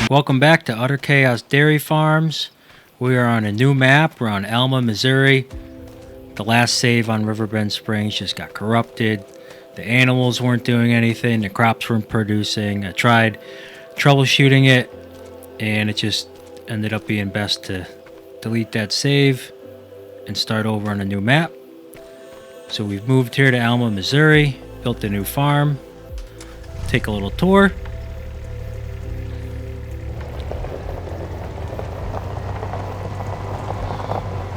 Welcome back to Udder Chaos Dairy Farms. We are on a new map. We're on Alma, Missouri. The last save on Riverbend Springs just got corrupted. The animals weren't doing anything. The crops weren't producing. I tried troubleshooting it, and it just ended up being best to delete that save and start over on a new map. So we've moved here to Alma, Missouri, built a new farm. Take a little tour.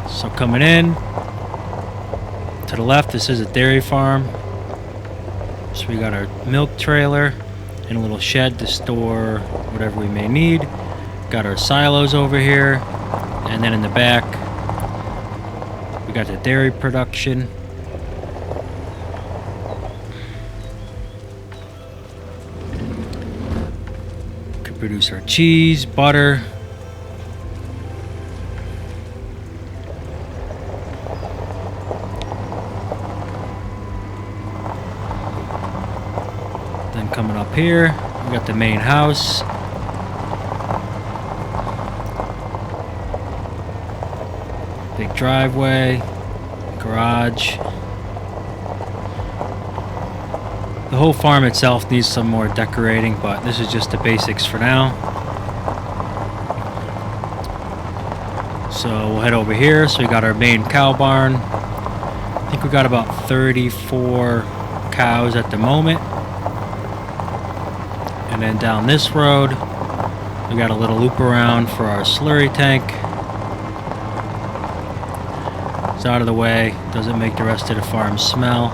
So coming in, to the left, this is a dairy farm. So we got our milk trailer and a little shed to store whatever we may need. Got our silos over here. And then in the back, we got the dairy production. Could produce our cheese, butter. Then coming up here, we got the main house. Big driveway, garage. The whole farm itself needs some more decorating, but this is just the basics for now. So we'll head over here. So we got our main cow barn. I think we got about 34 cows at the moment. And then down this road, we got a little loop around for our slurry tank. It's out of the way, doesn't make the rest of the farm smell.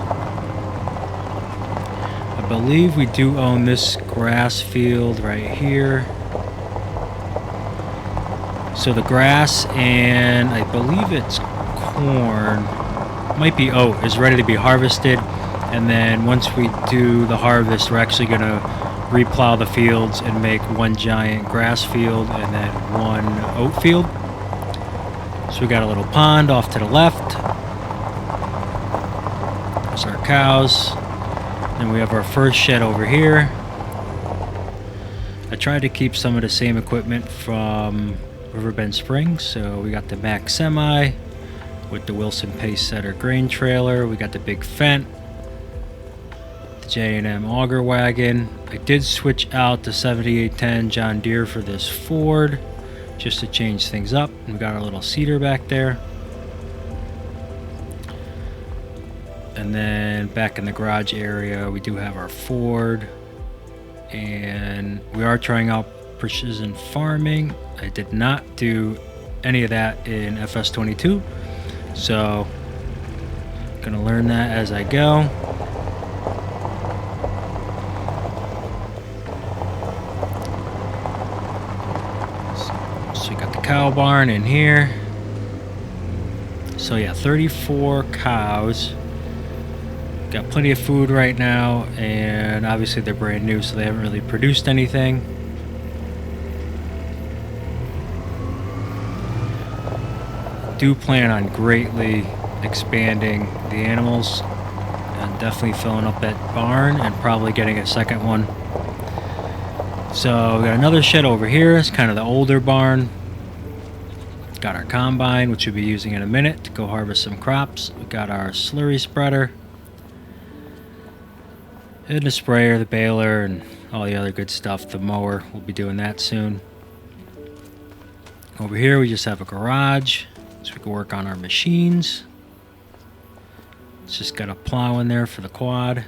I believe we do own this grass field right here. So the grass and I believe it's corn, might be oat, is ready to be harvested. And then once we do the harvest, we're actually going to replow the fields and make one giant grass field and then one oat field. So we got a little pond off to the left. There's our cows. Then we have our first shed over here. I tried to keep some of the same equipment from Riverbend Springs. So we got the Mack Semi with the Wilson Pace Setter grain trailer. We got the big Fendt, the J&M auger wagon. I did switch out the 7810 John Deere for this Ford just to change things up. And we got our little cedar back there. And then back in the garage area, we do have our Ford. And we are trying out precision farming. I did not do any of that in FS22. So, gonna learn that as I go. So we got the cow barn in here. So yeah, 34 cows. Got plenty of food right now, and obviously they're brand new, so they haven't really produced anything. Do plan on greatly expanding the animals and definitely filling up that barn and probably getting a second one. So we got another shed over here. It's kind of the older barn. Got our combine, which we'll be using in a minute to go harvest some crops. We got our slurry spreader and the sprayer, the baler, and all the other good stuff. The mower, we'll be doing that soon. Over here we just have a garage so we can work on our machines. It's just got a plow in there for the quad.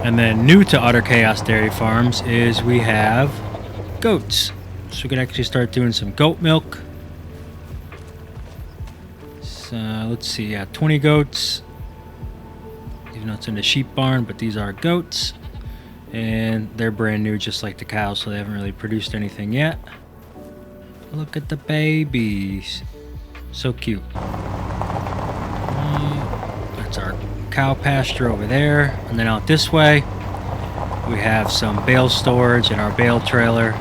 And then new to Udder Chaos Dairy Farms is we have goats. So we can actually start doing some goat milk. So let's see, 20 goats. Even though it's in the sheep barn, but these are goats. And they're brand new just like the cows, so they haven't really produced anything yet. Look at the babies. So cute. That's our cow pasture over there. And then out this way, we have some bale storage in our bale trailer.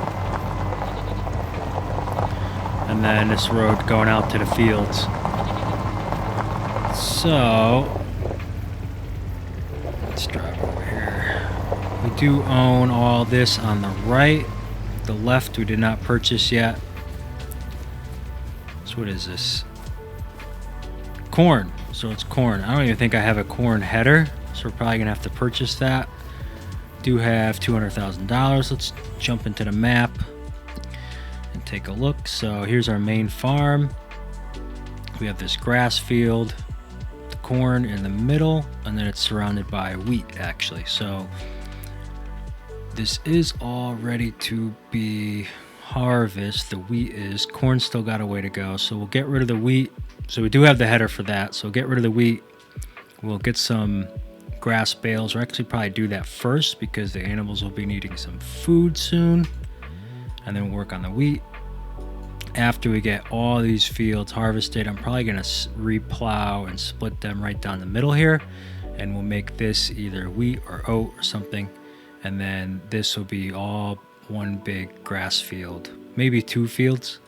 And then this road going out to the fields. So let's drive over here. We do own all this on the right. The left we did not purchase yet. So what is this? Corn. So it's corn. I don't even think I have a corn header, so we're probably gonna have to purchase that. Do have $200,000. Let's jump into the map and take a look. So here's our main farm. We have this grass field, the corn in the middle, and then it's surrounded by wheat actually. So this is all ready to be harvested. The wheat is. Corn still got a way to go. So we'll get rid of the wheat. So we do have the header for that. So get rid of the wheat. We'll get some grass bales. We'll actually probably do that first because the animals will be needing some food soon. And then we'll work on the wheat. After we get all these fields harvested, I'm probably going to replow and split them right down the middle here. And we'll make this either wheat or oat or something. And then this will be all one big grass field. Maybe 2 fields.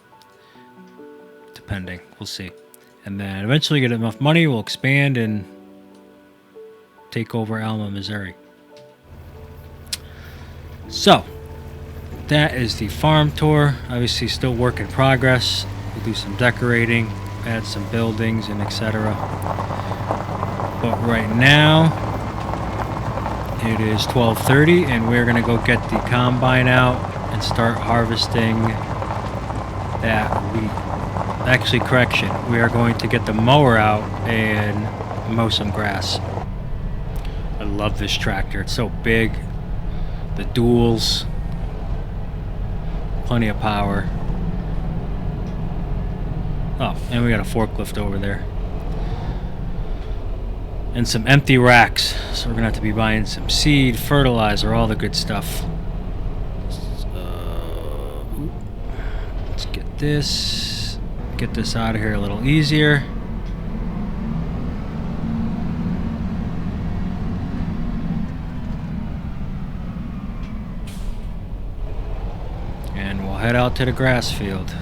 Depending. We'll see. And then eventually get enough money, we'll expand and take over Alma, Missouri. So that is the farm tour. Obviously still work in progress. We'll do some decorating, add some buildings and etc. But right now it is 12:30 and we're gonna go get the combine out and start harvesting that wheat. Actually, correction, we are going to get the mower out and mow some grass. I love this tractor. It's so big. The duals. Plenty of power. Oh, and we got a forklift over there. And some empty racks. So we're going to have to be buying some seed, fertilizer, all the good stuff. Let's get this. Get this out of here a little easier. And we'll head out to the grass field.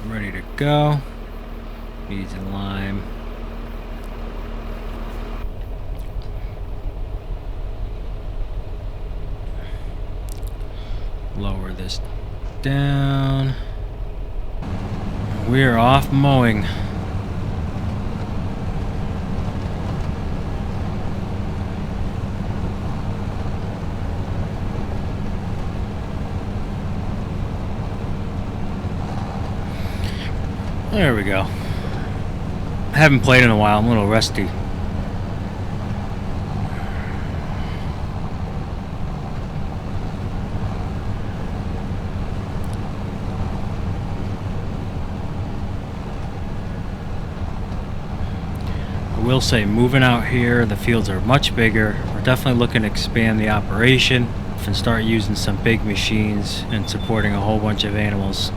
Ready to go. Needs a lime. Lower this down. We're off mowing. There we go. Haven't played in a while. I'm a little rusty. I will say, moving out here, the fields are much bigger. We're definitely looking to expand the operation and start using some big machines and supporting a whole bunch of animals.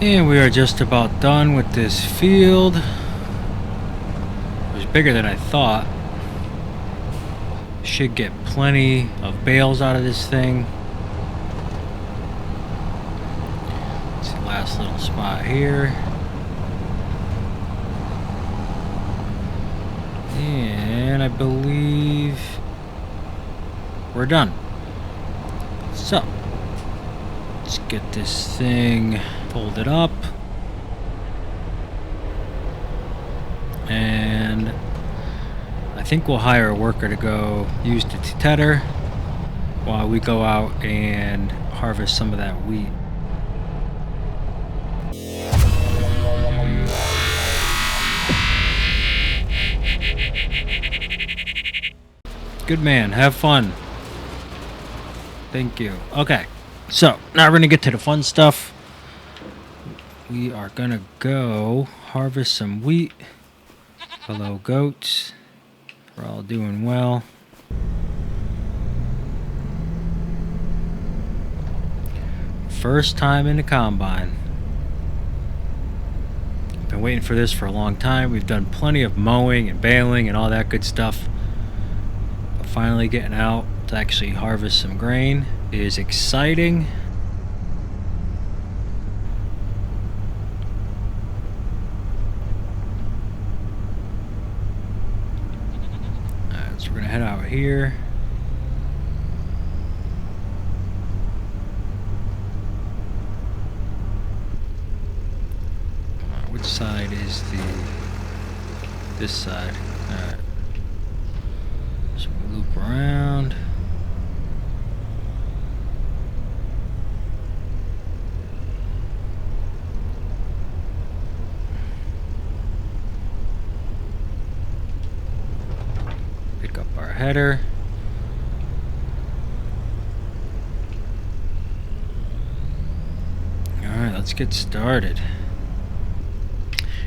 And we are just about done with this field. It was bigger than I thought. Should get plenty of bales out of this thing. It's the last little spot here. And I believe we're done. So, let's get this thing folded up. And I think we'll hire a worker to go use the tether while we go out and harvest some of that wheat. Good man, have fun. Thank you. Okay, so now we're gonna get to the fun stuff. We are gonna go harvest some wheat. Hello, goats. We're all doing well. First time in the combine. Been waiting for this for a long time. We've done plenty of mowing and baling and all that good stuff. But finally getting out to actually harvest some grain is exciting. Alright, so we're gonna head out here. Which side is this side? Alright. So we loop around. Pick up our header. Alright, let's get started.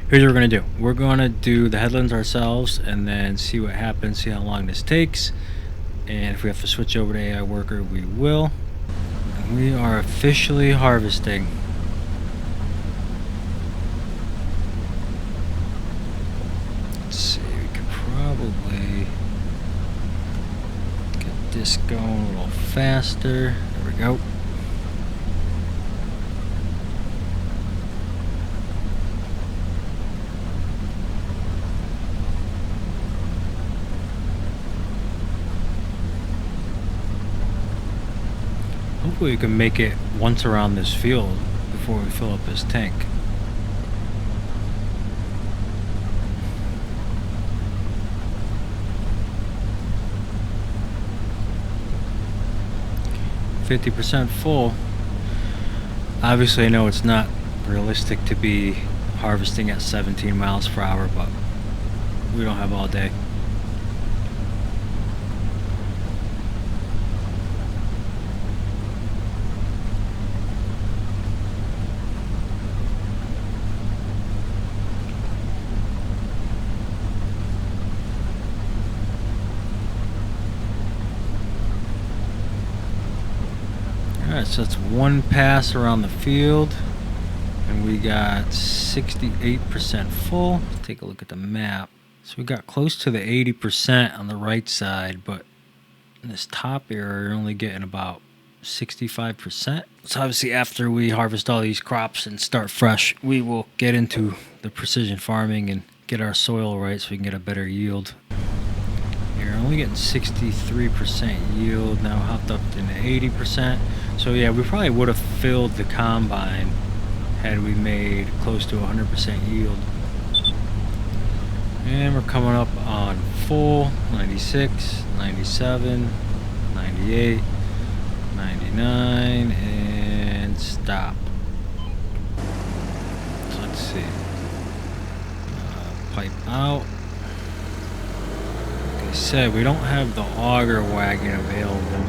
Here's what we're going to do. We're going to do the headlands ourselves and then see what happens, see how long this takes. And if we have to switch over to AI worker, we will. And we are officially harvesting. Let's see, we could probably get this going a little faster. There we go. Hopefully we can make it once around this field before we fill up this tank. %50 full. Obviously I know it's not realistic to be harvesting at 17 miles per hour, but we don't have all day. Alright, so that's one pass around the field, and we got 68% full. Let's take a look at the map. So we got close to the 80% on the right side, but in this top area, you're only getting about 65%. So obviously after we harvest all these crops and start fresh, we will get into the precision farming and get our soil right so we can get a better yield. You're only getting 63% yield, now hopped up to 80%. So yeah, we probably would have filled the combine had we made close to 100% yield. And we're coming up on full, 96, 97, 98, 99, and stop. So let's see. Pipe out. Like I said, we don't have the auger wagon available,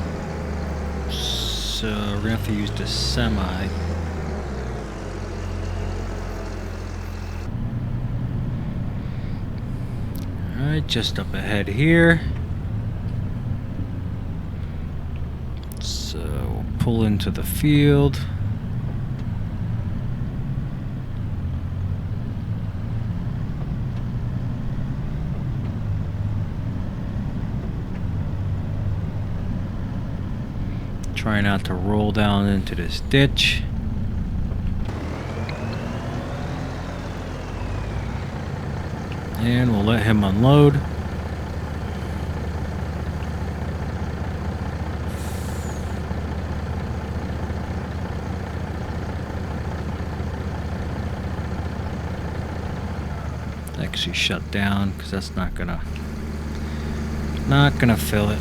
so we're gonna have to use the semi. Alright, just up ahead here. So we'll pull into the field. Try not to roll down into this ditch. And we'll let him unload. Actually shut down because that's not gonna fill it.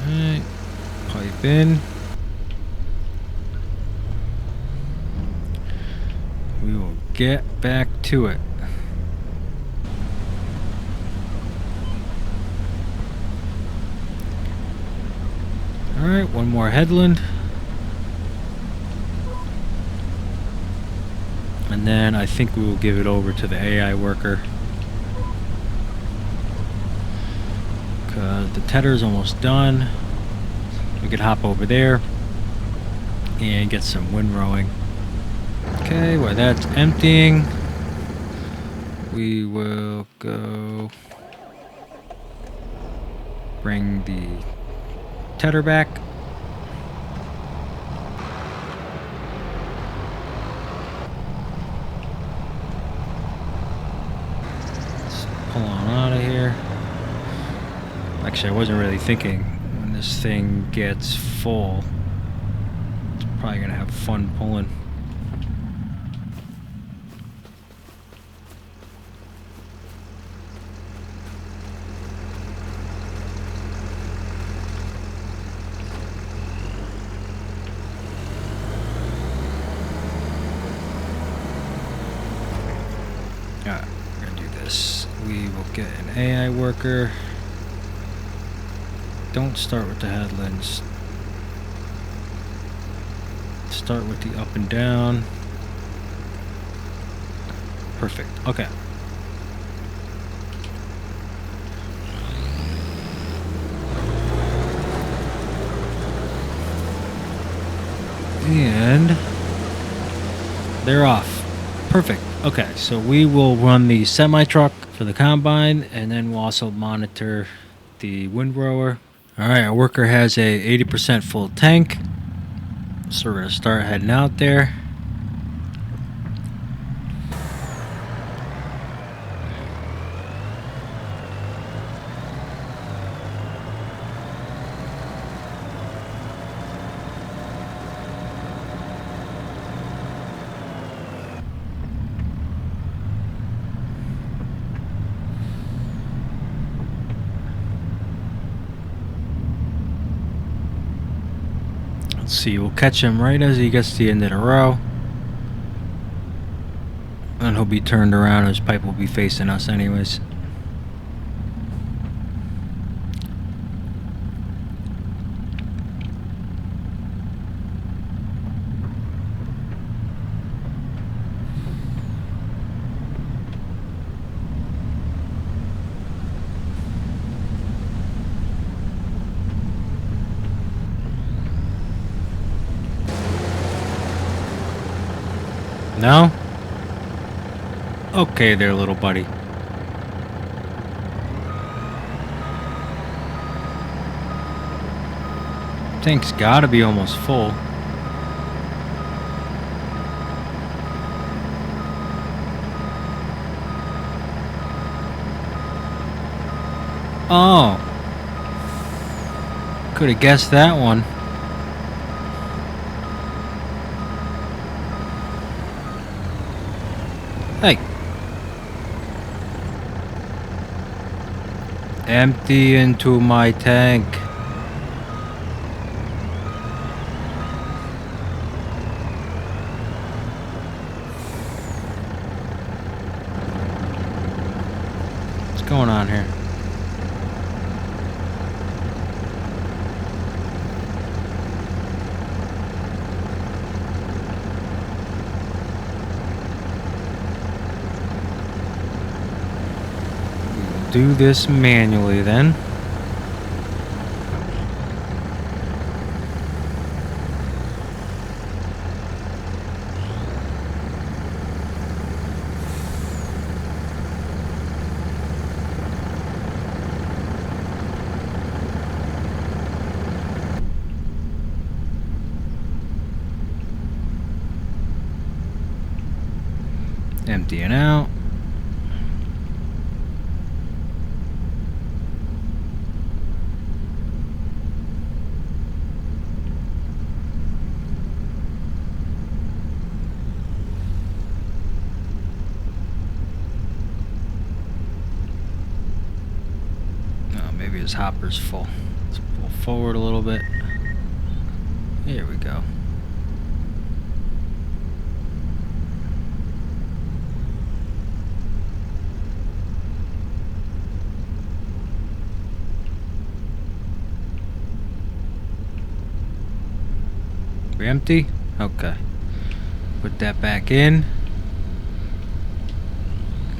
Alright, pipe in. We will get back to it. Alright, one more headland. And then I think we will give it over to the AI worker because the tedder's almost done. We could hop over there and get some windrowing. Okay, while that's emptying, we will go bring the tedder back. Let's pull on out of here. Actually, I wasn't really thinking when this thing gets full. It's probably gonna have fun pulling. Alright, we're gonna do this. We will get an AI worker. Don't start with the headlands. Start with the up and down. Perfect. Okay. And they're off. Perfect. Okay, so we will run the semi-truck for the combine, and then we'll also monitor the windrower. Alright, our worker has a 80% full tank. So we're going to start heading out there. Let's see, we'll catch him right as he gets to the end of the row. And he'll be turned around, his pipe will be facing us anyways. No? Okay there, little buddy. Tank's gotta be almost full. Oh. Could have guessed that one. Hey. Empty into my tank. What's going on here? Do this manually then. Emptying out. Maybe his hopper's full. Let's pull forward a little bit. Here we go. We empty? Okay. Put that back in.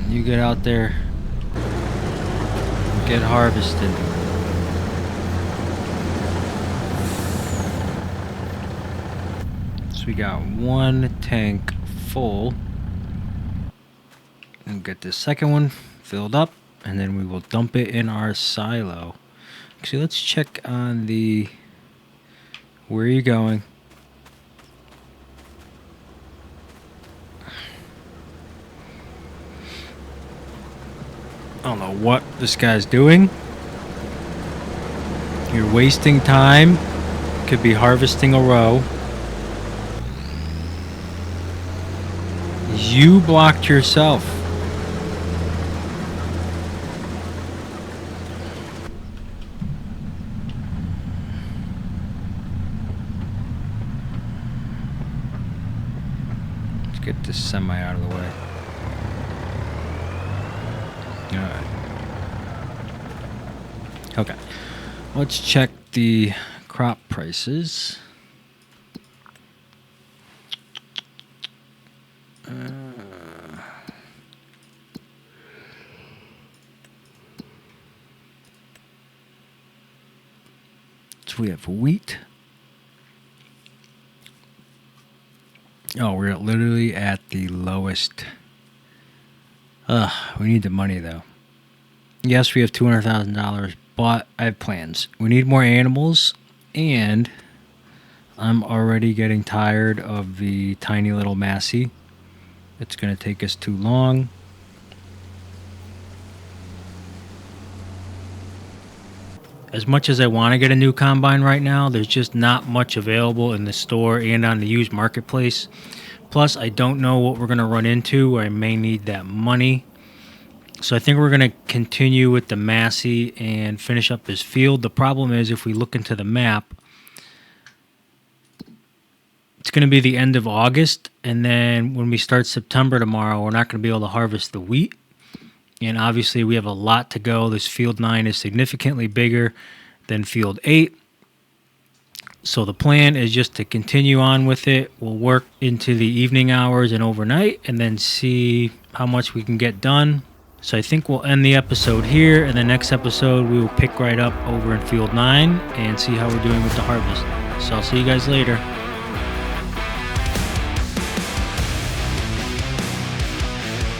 You get out there. Get harvested. So we got one tank full. And get this second one filled up, and then we will dump it in our silo. Actually, let's check on the... Where are you going? I don't know what this guy's doing. You're wasting time. Could be harvesting a row. You blocked yourself. Let's get this semi out of the way. Alright. Okay. Let's check the crop prices. So we have wheat. Oh, we're literally at the lowest. We need the money though. Yes, we have $200,000, but I have plans. We need more animals, and I'm already getting tired of the tiny little Massey. It's going to take us too long. As much as I want to get a new combine right now, there's just not much available in the store and on the used marketplace. Plus, I don't know what we're going to run into. I may need that money. So I think we're going to continue with the Massey and finish up this field. The problem is, if we look into the map, it's going to be the end of August. And then when we start September tomorrow, we're not going to be able to harvest the wheat. And obviously, we have a lot to go. This field 9 is significantly bigger than field 8. So the plan is just to continue on with it. We'll work into the evening hours and overnight, and then see how much we can get done. So I think we'll end the episode here. And the next episode, we will pick right up over in field 9 and see how we're doing with the harvest. So I'll see you guys later.